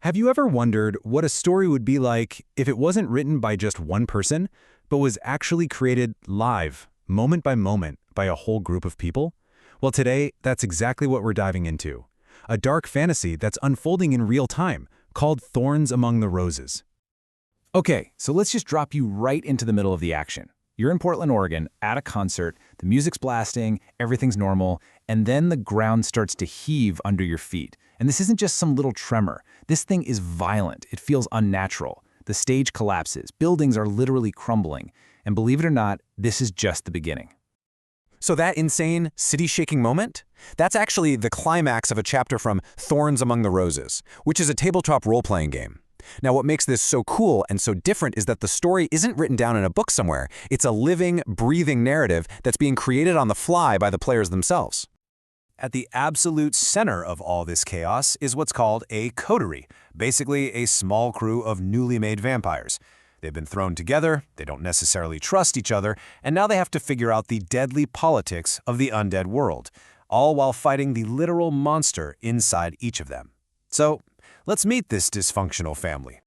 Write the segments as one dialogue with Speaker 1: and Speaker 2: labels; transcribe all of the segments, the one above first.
Speaker 1: Have you ever wondered what a story would be like if it wasn't written by just one person, but was actually created live, moment by a whole group of people? Well, today, that's exactly what we're diving into. A dark fantasy that's unfolding in real time, called Thorns Among the Roses.
Speaker 2: Okay, so let's just drop you right into the middle of the action. You're in Portland, Oregon, at a concert, the music's blasting, everything's normal, and then the ground starts to heave under your feet. And this isn't just some little tremor. This thing is violent. It feels unnatural. The stage collapses. Buildings are literally crumbling. And believe it or not, this is just the beginning.
Speaker 3: So that insane, city-shaking moment? That's actually the climax of a chapter from Thorns Among the Roses, which is a tabletop role-playing game. Now, what makes this so cool and so different is that the story isn't written down in a book somewhere. It's a living, breathing narrative that's being created on the fly by the players themselves. At the absolute center of all this chaos is what's called a coterie, basically a small crew of newly made vampires. They've been thrown together, they don't necessarily trust each other, and now they have to figure out the deadly politics of the undead world, all while fighting the literal monster inside each of them. So, let's meet this dysfunctional family.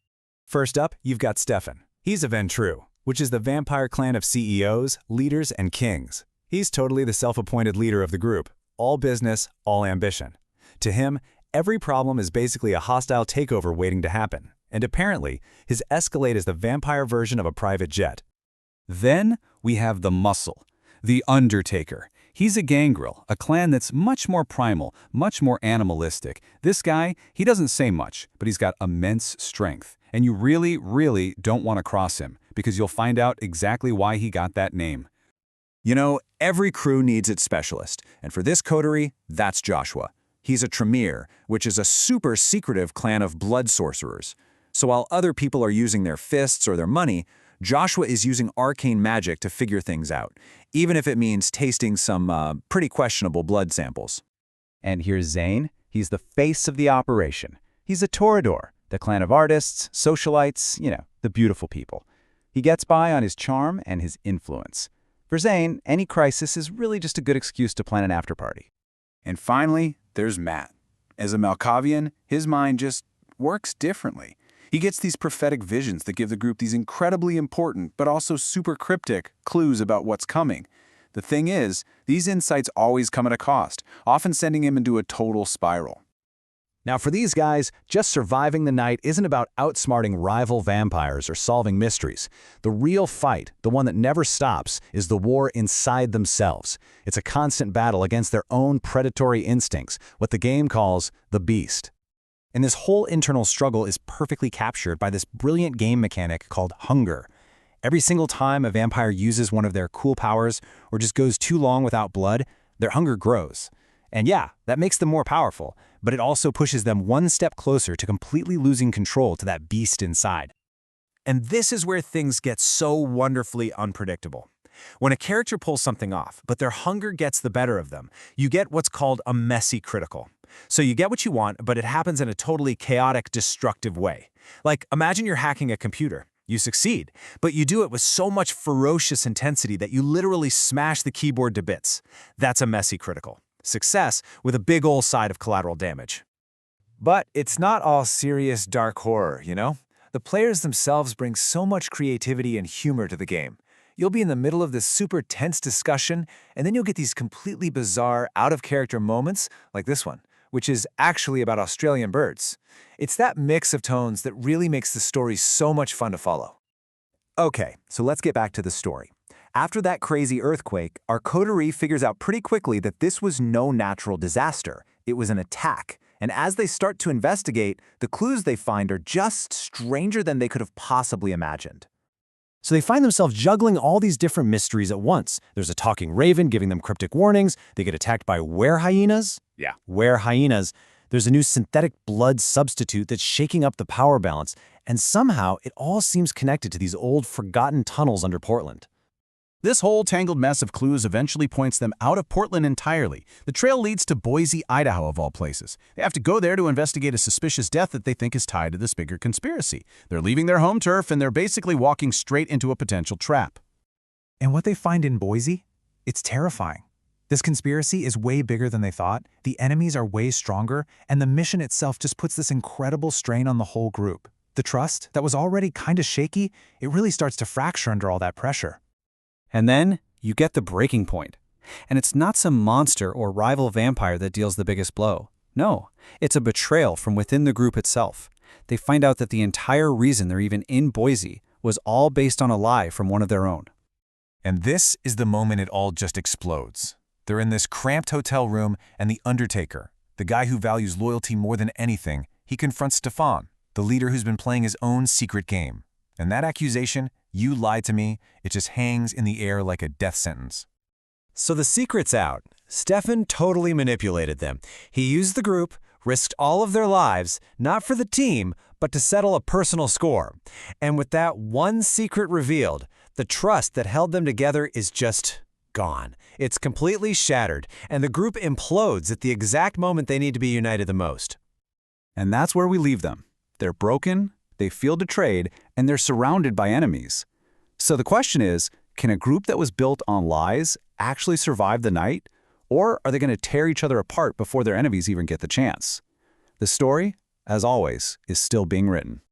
Speaker 1: First up, you've got Stefan. He's a Ventru, which is the vampire clan of CEOs, leaders, and kings. He's totally the self-appointed leader of the group. All business, all ambition. To him, every problem is basically a hostile takeover waiting to happen. And apparently, his Escalade is the vampire version of a private jet. Then, we have the Muscle, the Undertaker. He's a gangrel, a clan that's much more primal, much more animalistic. This guy, he doesn't say much, but he's got immense strength. And you really don't want to cross him, because you'll find out exactly why he got that name.
Speaker 4: You know, every crew needs its specialist, and for this coterie, that's Joshua. He's a Tremere, which is a super secretive clan of blood sorcerers. So while other people are using their fists or their money, Joshua is using arcane magic to figure things out, even if it means tasting some pretty questionable blood samples.
Speaker 2: And here's Zane. He's the face of the operation. He's a Toreador, the clan of artists, socialites, the beautiful people. He gets by on his charm and his influence. For Zane, any crisis is really just a good excuse to plan an after-party.
Speaker 4: And finally, there's Matt. As a Malkavian, his mind just works differently. He gets these prophetic visions that give the group these incredibly important, but also super cryptic, clues about what's coming. The thing is, these insights always come at a cost, often sending him into a total spiral.
Speaker 1: Now for these guys, just surviving the night isn't about outsmarting rival vampires or solving mysteries. The real fight, the one that never stops, is the war inside themselves. It's a constant battle against their own predatory instincts, what the game calls the beast. And this whole internal struggle is perfectly captured by this brilliant game mechanic called hunger. Every single time a vampire uses one of their cool powers or just goes too long without blood, their hunger grows. And yeah, that makes them more powerful, but it also pushes them one step closer to completely losing control to that beast inside.
Speaker 3: And this is where things get so wonderfully unpredictable. When a character pulls something off, but their hunger gets the better of them, you get what's called a messy critical. So you get what you want, but it happens in a totally chaotic, destructive way. Like, imagine you're hacking a computer. You succeed, but you do it with so much ferocious intensity that you literally smash the keyboard to bits. That's a messy critical. Success with a big ol' side of collateral damage.
Speaker 5: But it's not all serious dark horror, The players themselves bring so much creativity and humor to the game. You'll be in the middle of this super tense discussion, and then you'll get these completely bizarre, out-of-character moments, like this one, which is actually about Australian birds. It's that mix of tones that really makes the story so much fun to follow.
Speaker 3: Okay, so let's get back to the story. After that crazy earthquake, our coterie figures out pretty quickly that this was no natural disaster. It was an attack. And as they start to investigate, the clues they find are just stranger than they could have possibly imagined. So they find themselves juggling all these different mysteries at once. There's a talking raven giving them cryptic warnings. They get attacked by were-hyenas. Yeah, were-hyenas. There's a new synthetic blood substitute that's shaking up the power balance. And somehow, it all seems connected to these old, forgotten tunnels under Portland.
Speaker 6: This whole tangled mess of clues eventually points them out of Portland entirely. The trail leads to Boise, Idaho, of all places. They have to go there to investigate a suspicious death that they think is tied to this bigger conspiracy. They're leaving their home turf, and they're basically walking straight into a potential trap.
Speaker 1: And what they find in Boise? It's terrifying.
Speaker 5: This conspiracy is way bigger than they thought, the enemies are way stronger, and the mission itself just puts this incredible strain on the whole group. The trust, that was already kinda shaky, it really starts to fracture under all that pressure.
Speaker 7: And then you get the breaking point. And it's not some monster or rival vampire that deals the biggest blow. No, it's a betrayal from within the group itself. They find out that the entire reason they're even in Boise was all based on a lie from one of their own.
Speaker 3: And this is the moment it all just explodes. They're in this cramped hotel room, and the Undertaker, the guy who values loyalty more than anything, he confronts Stefan, the leader who's been playing his own secret game. And that accusation, "You lied to me," it just hangs in the air like a death sentence.
Speaker 1: So the secret's out. Stefan totally manipulated them. He used the group, risked all of their lives, not for the team, but to settle a personal score. And with that one secret revealed, the trust that held them together is just gone. It's completely shattered, and the group implodes at the exact moment they need to be united the most.
Speaker 2: And that's where we leave them. They're broken, they feel betrayed, and they're surrounded by enemies. So the question is, can a group that was built on lies actually survive the night? Or are they going to tear each other apart before their enemies even get the chance? The story, as always, is still being written.